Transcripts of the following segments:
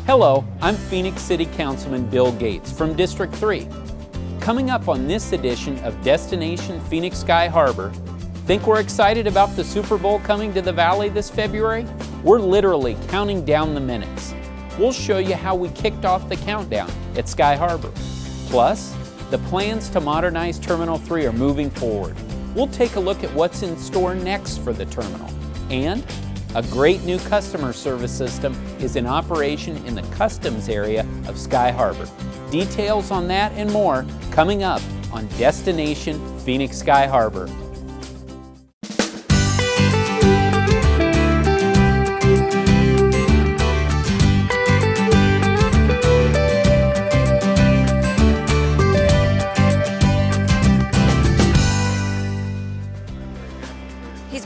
Hello, I'm Phoenix City Councilman Bill Gates from District 3. Coming up on this edition of Destination Phoenix Sky Harbor, think we're excited about the Super Bowl coming to the Valley this February? We're literally counting down the minutes. We'll show you how we kicked off the countdown at Sky Harbor. Plus, the plans to modernize Terminal 3 are moving forward. We'll take a look at what's in store next for the terminal. And a great new customer service system is in operation in the customs area of Sky Harbor. Details on that and more coming up on Destination Phoenix Sky Harbor.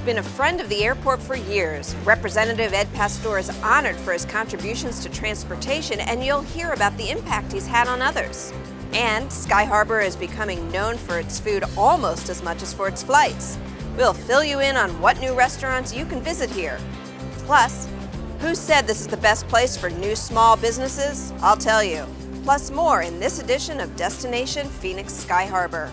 Been a friend of the airport for years. Representative Ed Pastor is honored for his contributions to transportation, and you'll hear about the impact he's had on others. And Sky Harbor is becoming known for its food almost as much as for its flights. We'll fill you in on what new restaurants you can visit here. Plus, who said this is the best place for new small businesses? I'll tell you. Plus more in this edition of Destination Phoenix Sky Harbor.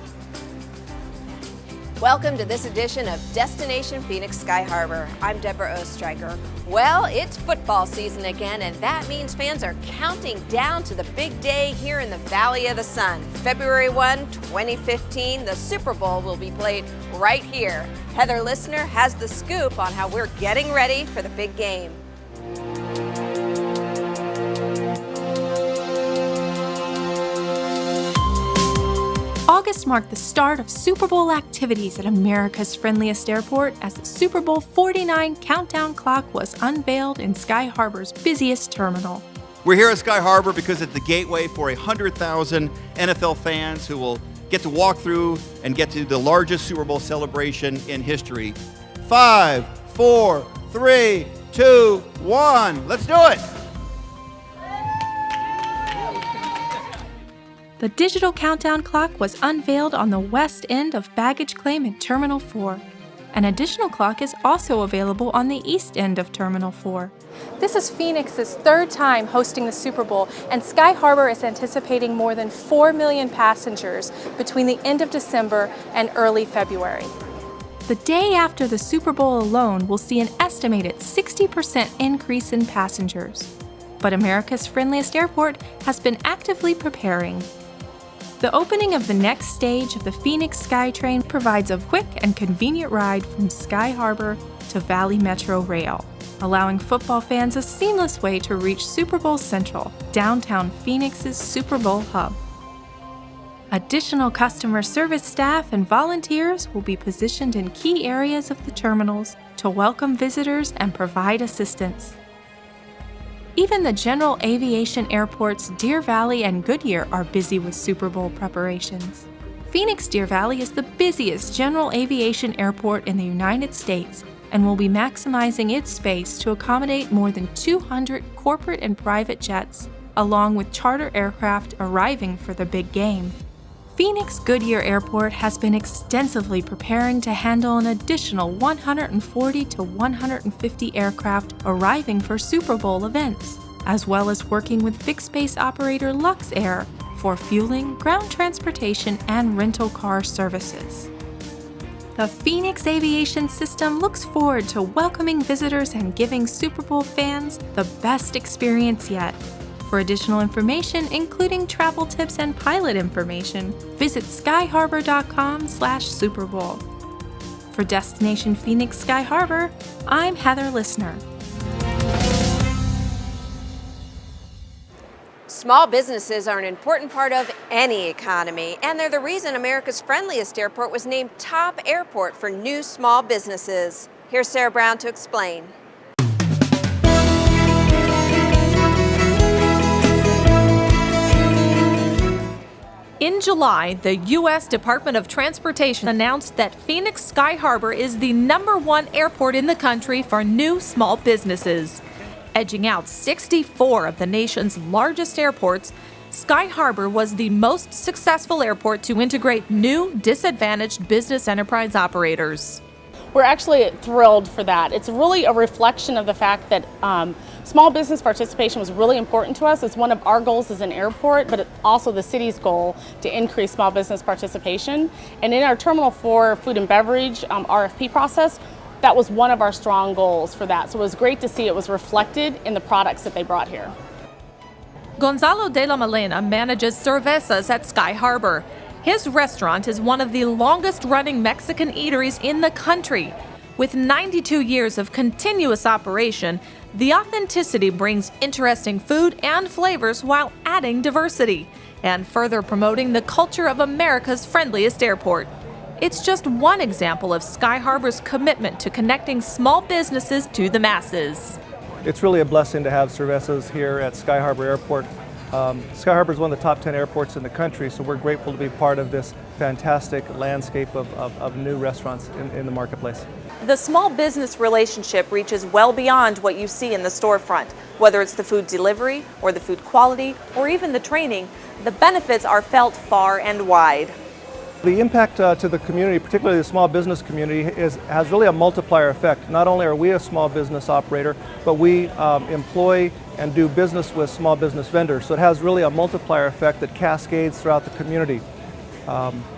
Welcome to this edition of Destination Phoenix Sky Harbor. I'm Deborah Ostreicher. Well, it's football season again, and that means fans are counting down to the big day here in the Valley of the Sun. February 1, 2015, the Super Bowl will be played right here. Heather Listener has the scoop on how we're getting ready for the big game. August marked the start of Super Bowl activities at America's friendliest airport as the Super Bowl 49 countdown clock was unveiled in Sky Harbor's busiest terminal. We're here at Sky Harbor because it's the gateway for 100,000 NFL fans who will get to walk through and get to the largest Super Bowl celebration in history. 5, 4, 3, 2, 1. Let's do it! The digital countdown clock was unveiled on the west end of baggage claim in Terminal 4. An additional clock is also available on the east end of Terminal 4. This is Phoenix's third time hosting the Super Bowl, and Sky Harbor is anticipating more than 4 million passengers between the end of December and early February. The day after the Super Bowl alone will see an estimated 60% increase in passengers. But America's friendliest airport has been actively preparing. The opening of the next stage of the Phoenix SkyTrain provides a quick and convenient ride from Sky Harbor to Valley Metro Rail, allowing football fans a seamless way to reach Super Bowl Central, downtown Phoenix's Super Bowl hub. Additional customer service staff and volunteers will be positioned in key areas of the terminals to welcome visitors and provide assistance. Even the general aviation airports Deer Valley and Goodyear are busy with Super Bowl preparations. Phoenix Deer Valley is the busiest general aviation airport in the United States and will be maximizing its space to accommodate more than 200 corporate and private jets, along with charter aircraft arriving for the big game. Phoenix Goodyear Airport has been extensively preparing to handle an additional 140 to 150 aircraft arriving for Super Bowl events, as well as working with fixed base operator Luxair for fueling, ground transportation, and rental car services. The Phoenix Aviation System looks forward to welcoming visitors and giving Super Bowl fans the best experience yet. For additional information, including travel tips and pilot information, visit skyharbor.com/Super Bowl. For Destination Phoenix Sky Harbor, I'm Heather Listener. Small businesses are an important part of any economy, and they're the reason America's friendliest airport was named top airport for new small businesses. Here's Sarah Brown to explain. In July, the U.S. Department of Transportation announced that Phoenix Sky Harbor is the #1 airport in the country for new small businesses. Edging out 64 of the nation's largest airports, Sky Harbor was the most successful airport to integrate new disadvantaged business enterprise operators. we're actually thrilled for that. It's really a reflection of the fact that small business participation was really important to us. It's one of our goals as an airport, but it's also the city's goal to increase small business participation. And in our Terminal 4 food and beverage RFP process, that was one of our strong goals for that. So it was great to see it was reflected in the products that they brought here. Gonzalo de la Malena manages cervezas at Sky Harbor. His restaurant is one of the longest-running Mexican eateries in the country. With 92 years of continuous operation, the authenticity brings interesting food and flavors while adding diversity and further promoting the culture of America's friendliest airport. It's just one example of Sky Harbor's commitment to connecting small businesses to the masses. It's really a blessing to have cervezas here at Sky Harbor Airport. Sky Harbor is one of the top 10 airports in the country, so we're grateful to be part of this fantastic landscape of new restaurants in the marketplace. The small business relationship reaches well beyond what you see in the storefront. Whether it's the food delivery or the food quality or even the training, the benefits are felt far and wide. The impact to the community, particularly the small business community, has really a multiplier effect. Not only are we a small business operator, but we employ and do business with small business vendors. So it has really a multiplier effect that cascades throughout the community,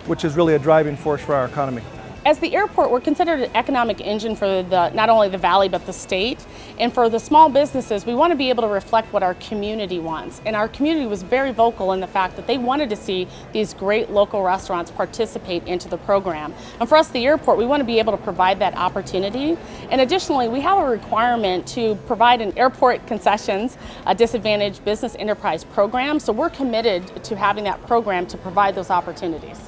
which is really a driving force for our economy. As the airport, we're considered an economic engine for not only the valley but the state. And for the small businesses, we want to be able to reflect what our community wants. And our community was very vocal in the fact that they wanted to see these great local restaurants participate into the program. And for us, the airport, we want to be able to provide that opportunity. And additionally, we have a requirement to provide an airport concessions, a disadvantaged business enterprise program. So we're committed to having that program to provide those opportunities.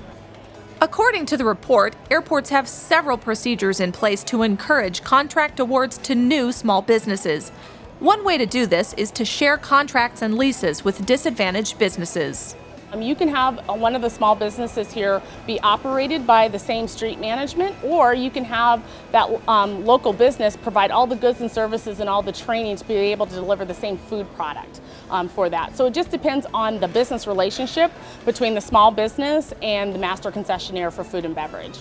According to the report, airports have several procedures in place to encourage contract awards to new small businesses. One way to do this is to share contracts and leases with disadvantaged businesses. You can have one of the small businesses here be operated by the same street management, or you can have that local business provide all the goods and services and all the training to be able to deliver the same food product for that. So it just depends on the business relationship between the small business and the master concessionaire for food and beverage.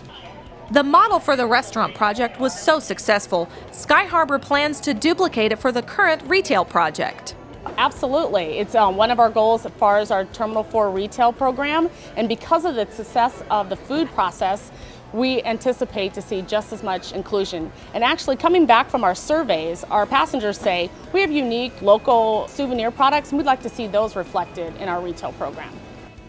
The model for the restaurant project was so successful, Sky Harbor plans to duplicate it for the current retail project. Absolutely. It's one of our goals as far as our Terminal 4 retail program, and because of the success of the food process, we anticipate to see just as much inclusion. And actually, coming back from our surveys, our passengers say we have unique local souvenir products and we'd like to see those reflected in our retail program.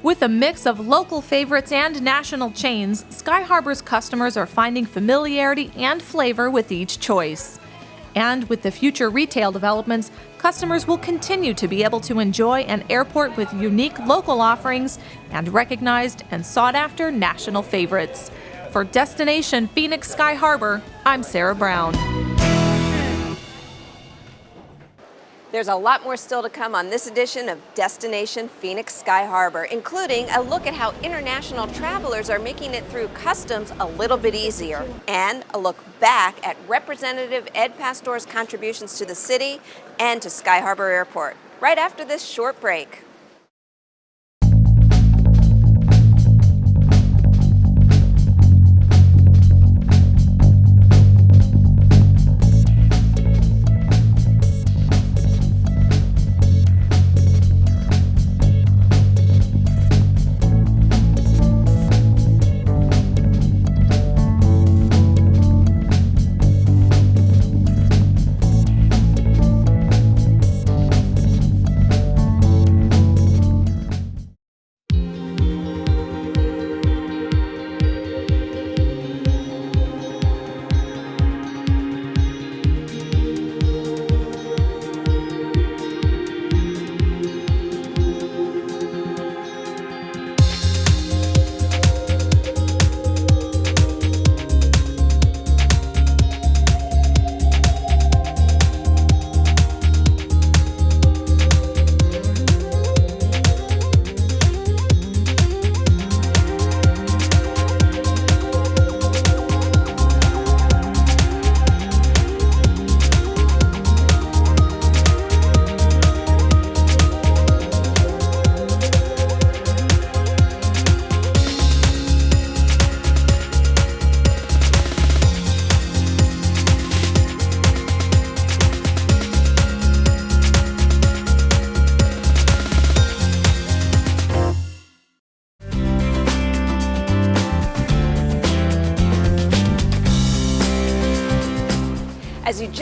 With a mix of local favorites and national chains, Sky Harbor's customers are finding familiarity and flavor with each choice. And with the future retail developments, customers will continue to be able to enjoy an airport with unique local offerings and recognized and sought-after national favorites. For Destination Phoenix Sky Harbor, I'm Sarah Brown. There's a lot more still to come on this edition of Destination Phoenix Sky Harbor, including a look at how international travelers are making it through customs a little bit easier, and a look back at Representative Ed Pastor's contributions to the city and to Sky Harbor Airport, right after this short break.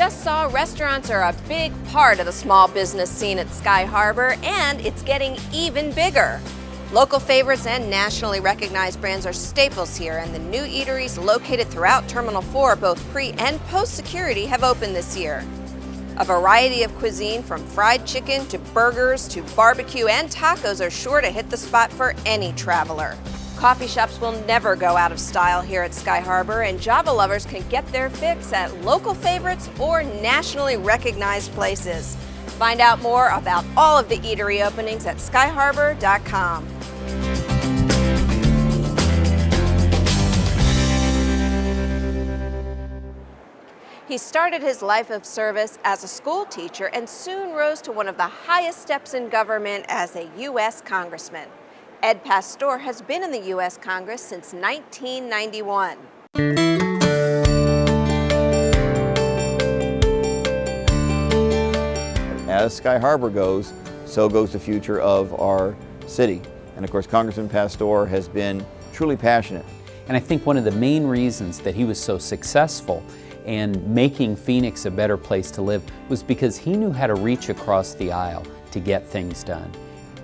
just saw, restaurants are a big part of the small business scene at Sky Harbor, and it's getting even bigger. Local favorites and nationally recognized brands are staples here, and the new eateries located throughout Terminal 4, both pre- and post-security, have opened this year. A variety of cuisine from fried chicken to burgers to barbecue and tacos are sure to hit the spot for any traveler. Coffee shops will never go out of style here at Sky Harbor, and Java lovers can get their fix at local favorites or nationally recognized places. Find out more about all of the eatery openings at skyharbor.com. He started his life of service as a school teacher and soon rose to one of the highest steps in government as a U.S. Congressman. Ed Pastor has been in the U.S. Congress since 1991. As Sky Harbor goes, so goes the future of our city. And of course, Congressman Pastor has been truly passionate. And I think one of the main reasons that he was so successful and making Phoenix a better place to live was because he knew how to reach across the aisle to get things done.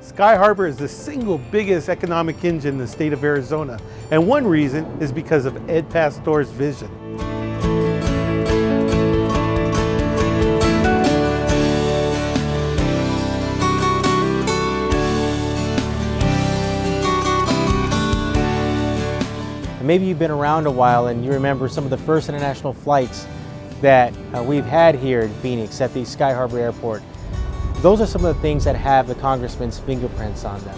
Sky Harbor is the single biggest economic engine in the state of Arizona, and one reason is because of Ed Pastor's vision. Maybe you've been around a while and you remember some of the first international flights that we've had here in Phoenix at the Sky Harbor Airport. Those are some of the things that have the Congressman's fingerprints on them.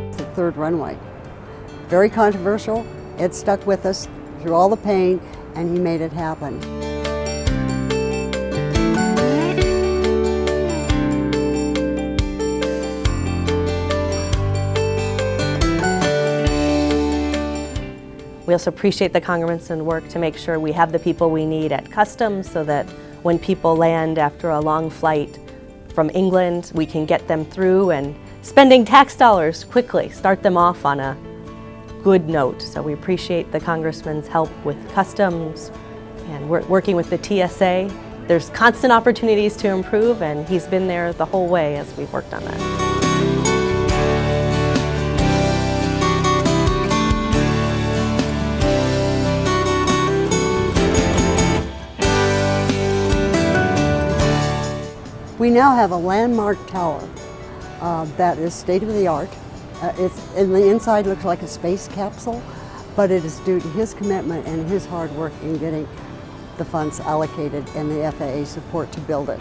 It's the third runway. Very controversial. Ed stuck with us through all the pain, and he made it happen. We also appreciate the Congressman's work to make sure we have the people we need at customs so that when people land after a long flight from England, we can get them through and spending tax dollars quickly, start them off on a good note. So we appreciate the Congressman's help with customs and working with the TSA. There's constant opportunities to improve, and he's been there the whole way as we've worked on that. We now have a landmark tower that is state-of-the-art. In the inside looks like a space capsule, but it is due to his commitment and his hard work in getting the funds allocated and the FAA support to build it.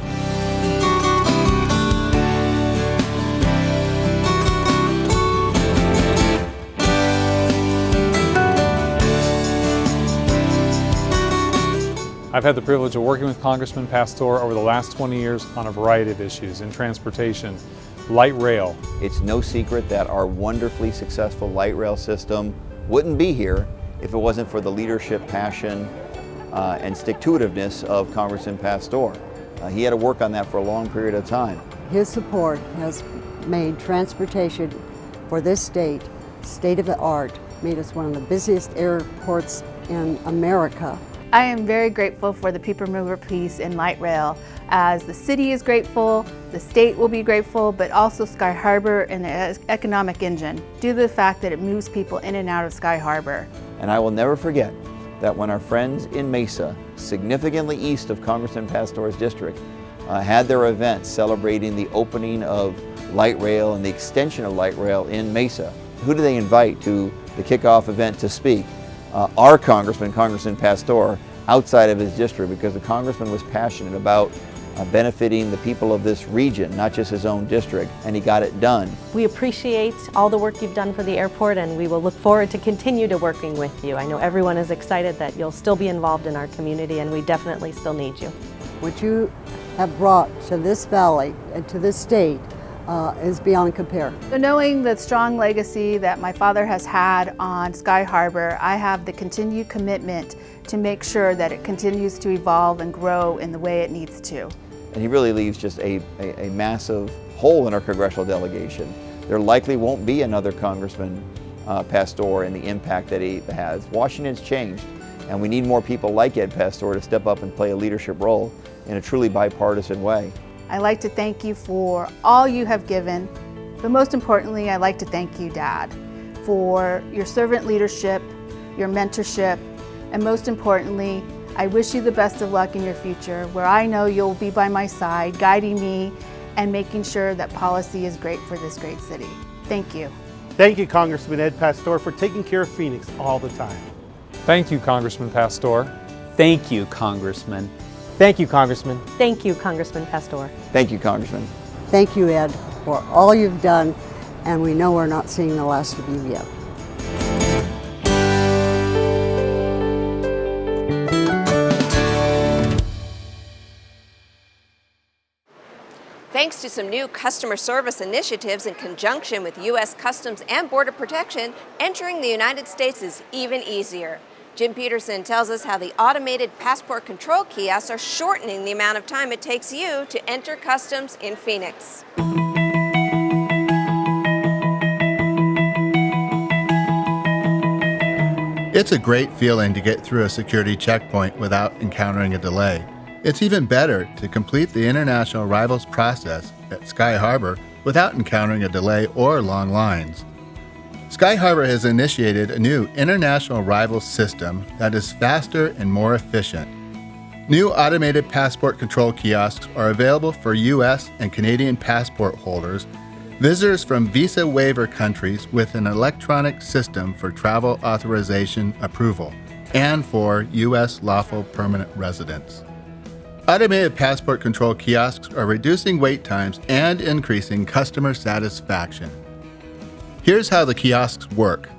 I've had the privilege of working with Congressman Pastor over the last 20 years on a variety of issues in transportation, light rail. It's no secret that our wonderfully successful light rail system wouldn't be here if it wasn't for the leadership, passion, and stick-to-itiveness of Congressman Pastor. He had to work on that for a long period of time. His support has made transportation for this state state-of-the-art, made us one of the busiest airports in America. I am very grateful for the people mover piece in light rail. As the city is grateful, the state will be grateful, but also Sky Harbor and the economic engine due to the fact that it moves people in and out of Sky Harbor. And I will never forget that when our friends in Mesa, significantly east of Congressman Pastor's district, had their event celebrating the opening of light rail and the extension of light rail in Mesa, who do they invite to the kickoff event to speak? Our congressman, Congressman Pastor, outside of his district, because the congressman was passionate about benefiting the people of this region, not just his own district, and he got it done. We appreciate all the work you've done for the airport, and we will look forward to continue to working with you. I know everyone is excited that you'll still be involved in our community, and we definitely still need you. What you have brought to this valley and to this state is beyond compare. So knowing the strong legacy that my father has had on Sky Harbor, I have the continued commitment to make sure that it continues to evolve and grow in the way it needs to. And he really leaves just a massive hole in our congressional delegation. there likely won't be another Congressman Pastor and the impact that he has. Washington's changed, and we need more people like Ed Pastor to step up and play a leadership role in a truly bipartisan way. I'd like to thank you for all you have given, but most importantly, I'd like to thank you, Dad, for your servant leadership, your mentorship, and most importantly, I wish you the best of luck in your future, where I know you'll be by my side, guiding me and making sure that policy is great for this great city. Thank you. Thank you, Congressman Ed Pastor, for taking care of Phoenix all the time. Thank you, Congressman Pastor. Thank you, Congressman. Thank you, Congressman. Thank you, Congressman Pastor. Thank you, Congressman. Thank you, Ed, for all you've done, and we know we're not seeing the last of you yet. Thanks to some new customer service initiatives in conjunction with U.S. Customs and Border Protection, entering the United States is even easier. Jim Peterson tells us how the automated passport control kiosks are shortening the amount of time it takes you to enter customs in Phoenix. It's a great feeling to get through a security checkpoint without encountering a delay. It's even better to complete the international arrivals process at Sky Harbor without encountering a delay or long lines. Sky Harbor has initiated a new international arrivals system that is faster and more efficient. New automated passport control kiosks are available for U.S. and Canadian passport holders, visitors from visa waiver countries with an electronic system for travel authorization approval, and for U.S. lawful permanent residents. Automated passport control kiosks are reducing wait times and increasing customer satisfaction. Here's how the kiosks work.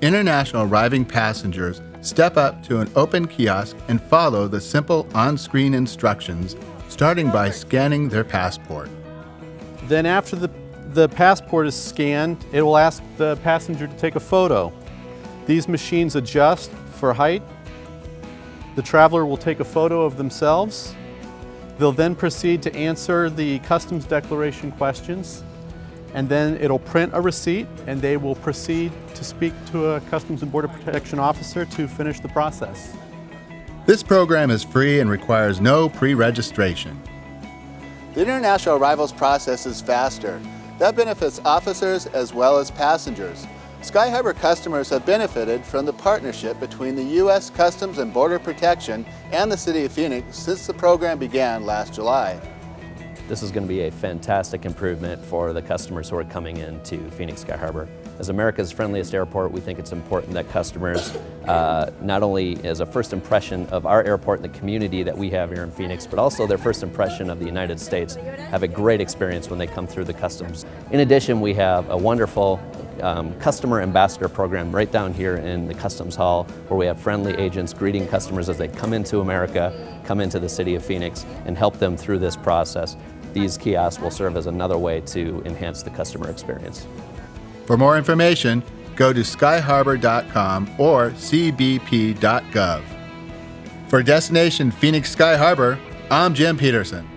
International arriving passengers step up to an open kiosk and follow the simple on-screen instructions, starting by scanning their passport. Then after the passport is scanned, it will ask the passenger to take a photo. These machines adjust for height. The traveler will take a photo of themselves. They'll then proceed to answer the customs declaration questions, and then it'll print a receipt, and they will proceed to speak to a Customs and Border Protection officer to finish the process. This program is free and requires no pre-registration. The international arrivals process is faster. That benefits officers as well as passengers. Sky Harbor customers have benefited from the partnership between the U.S. Customs and Border Protection and the City of Phoenix since the program began last July. This is going to be a fantastic improvement for the customers who are coming into Phoenix Sky Harbor. As America's friendliest airport, we think it's important that customers, not only as a first impression of our airport and the community that we have here in Phoenix, but also their first impression of the United States, have a great experience when they come through the customs. In addition, we have a wonderful customer ambassador program right down here in the Customs Hall, where we have friendly agents greeting customers as they come into America, come into the city of Phoenix, and help them through this process. These kiosks will serve as another way to enhance the customer experience. For more information, go to skyharbor.com or cbp.gov. For Destination Phoenix Sky Harbor, I'm Jim Peterson.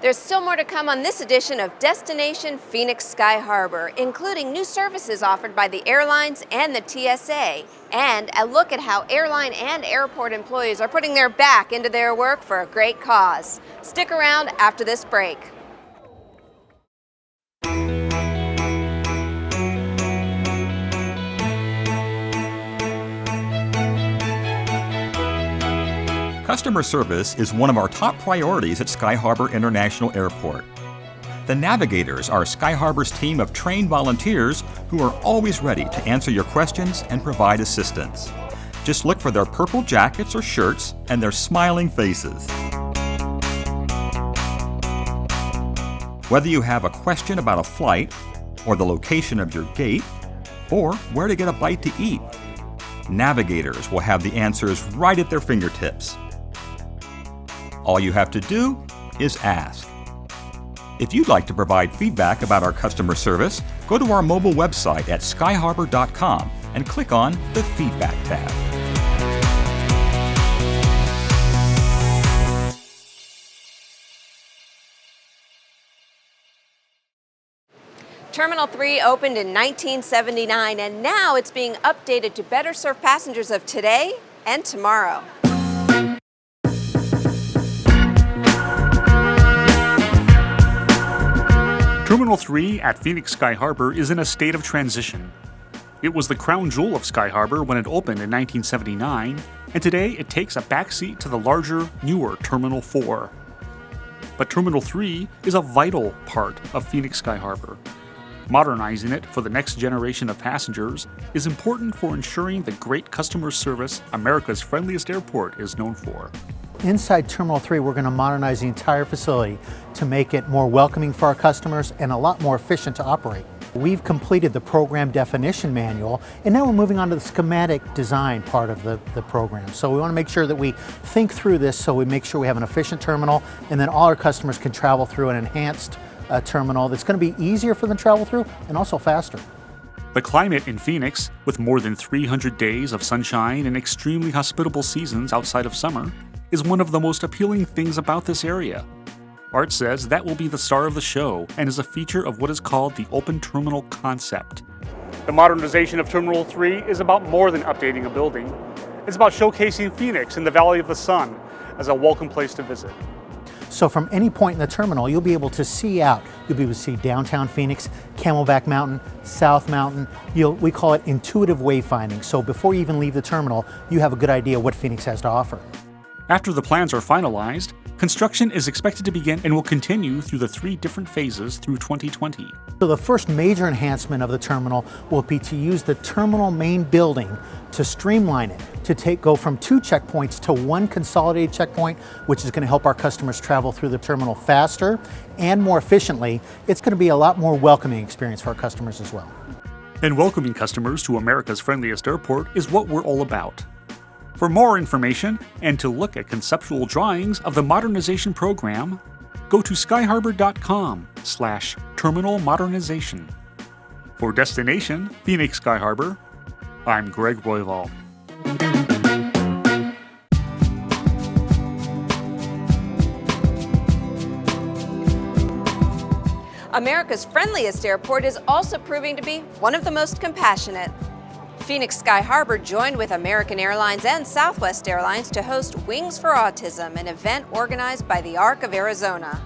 There's still more to come on this edition of Destination Phoenix Sky Harbor, including new services offered by the airlines and the TSA, and a look at how airline and airport employees are putting their back into their work for a great cause. Stick around after this break. Customer service is one of our top priorities at Sky Harbor International Airport. The Navigators are Sky Harbor's team of trained volunteers who are always ready to answer your questions and provide assistance. Just look for their purple jackets or shirts and their smiling faces. Whether you have a question about a flight, or the location of your gate, or where to get a bite to eat, Navigators will have the answers right at their fingertips. All you have to do is ask. If you'd like to provide feedback about our customer service, go to our mobile website at skyharbor.com and click on the Feedback tab. Terminal 3 opened in 1979, and now it's being updated to better serve passengers of today and tomorrow. Terminal 3 at Phoenix Sky Harbor is in a state of transition. It was the crown jewel of Sky Harbor when it opened in 1979, and today it takes a backseat to the larger, newer Terminal 4. But Terminal 3 is a vital part of Phoenix Sky Harbor. Modernizing it for the next generation of passengers is important for ensuring the great customer service America's friendliest airport is known for. Inside Terminal 3, we're going to modernize the entire facility to make it more welcoming for our customers and a lot more efficient to operate. We've completed the program definition manual, and now we're moving on to the schematic design part of the program. So we want to make sure that we think through this so we make sure we have an efficient terminal, and then all our customers can travel through an enhanced terminal that's going to be easier for them to travel through and also faster. The climate in Phoenix, with more than 300 days of sunshine and extremely hospitable seasons outside of summer, is one of the most appealing things about this area. Art says that will be the star of the show and is a feature of what is called the open terminal concept. The modernization of Terminal 3 is about more than updating a building. It's about showcasing Phoenix in the Valley of the Sun as a welcome place to visit. So from any point in the terminal, you'll be able to see out. You'll be able to see downtown Phoenix, Camelback Mountain, South Mountain. We call it intuitive wayfinding. So before you even leave the terminal, you have a good idea what Phoenix has to offer. After the plans are finalized, construction is expected to begin and will continue through the 3 different phases through 2020. So the first major enhancement of the terminal will be to use the terminal main building to streamline it, to go from 2 checkpoints to 1 consolidated checkpoint, which is going to help our customers travel through the terminal faster and more efficiently. It's going to be a lot more welcoming experience for our customers as well. And welcoming customers to America's friendliest airport is what we're all about. For more information and to look at conceptual drawings of the modernization program, go to skyharbor.com/terminal modernization. For Destination Phoenix Sky Harbor, I'm Greg Royval. America's friendliest airport is also proving to be one of the most compassionate. Phoenix Sky Harbor joined with American Airlines and Southwest Airlines to host Wings for Autism, an event organized by the Arc of Arizona.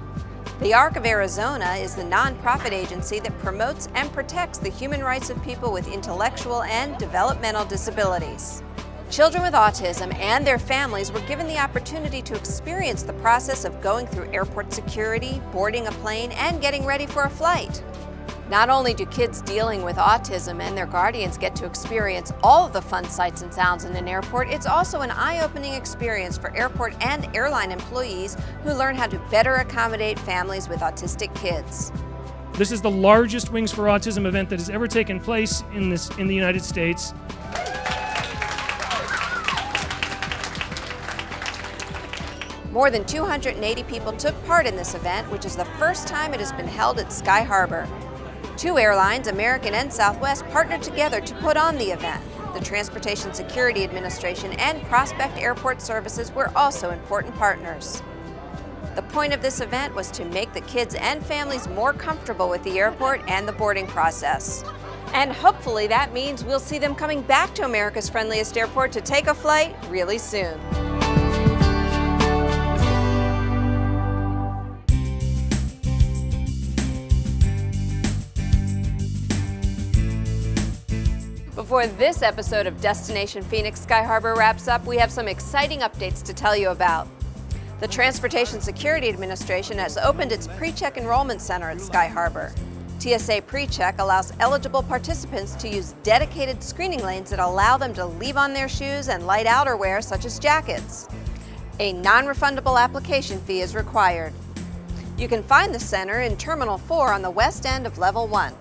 The Arc of Arizona is the nonprofit agency that promotes and protects the human rights of people with intellectual and developmental disabilities. Children with autism and their families were given the opportunity to experience the process of going through airport security, boarding a plane, and getting ready for a flight. Not only do kids dealing with autism and their guardians get to experience all of the fun sights and sounds in an airport, it's also an eye-opening experience for airport and airline employees who learn how to better accommodate families with autistic kids. This is the largest Wings for Autism event that has ever taken place in the United States. More than 280 people took part in this event, which is the first time it has been held at Sky Harbor. 2 airlines, American and Southwest, partnered together to put on the event. The Transportation Security Administration and Prospect Airport Services were also important partners. The point of this event was to make the kids and families more comfortable with the airport and the boarding process. And hopefully that means we'll see them coming back to America's friendliest airport to take a flight really soon. Before this episode of Destination Phoenix Sky Harbor wraps up, we have some exciting updates to tell you about. The Transportation Security Administration has opened its pre-check enrollment center at Sky Harbor. TSA pre-check allows eligible participants to use dedicated screening lanes that allow them to leave on their shoes and light outerwear such as jackets. A non-refundable application fee is required. You can find the center in Terminal 4 on the west end of Level 1.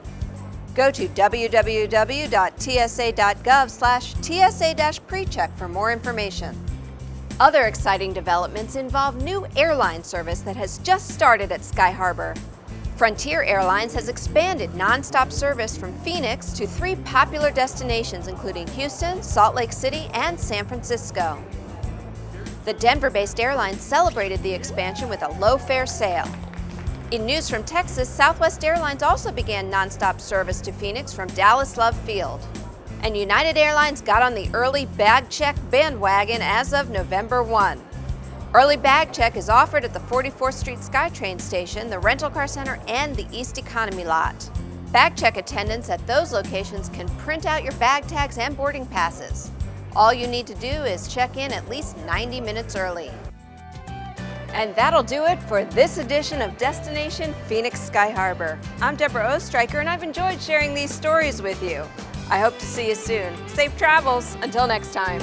Go to www.tsa.gov/TSA-precheck for more information. Other exciting developments involve new airline service that has just started at Sky Harbor. Frontier Airlines has expanded nonstop service from Phoenix to 3 popular destinations, including Houston, Salt Lake City, and San Francisco. The Denver-based airline celebrated the expansion with a low-fare sale. In news from Texas, Southwest Airlines also began nonstop service to Phoenix from Dallas Love Field. And United Airlines got on the early bag check bandwagon as of November 1. Early bag check is offered at the 44th Street SkyTrain station, the rental car center, and the East Economy lot. Bag check attendants at those locations can print out your bag tags and boarding passes. All you need to do is check in at least 90 minutes early. And that'll do it for this edition of Destination Phoenix Sky Harbor. I'm Deborah Ostreicher, and I've enjoyed sharing these stories with you. I hope to see you soon. Safe travels. Until next time.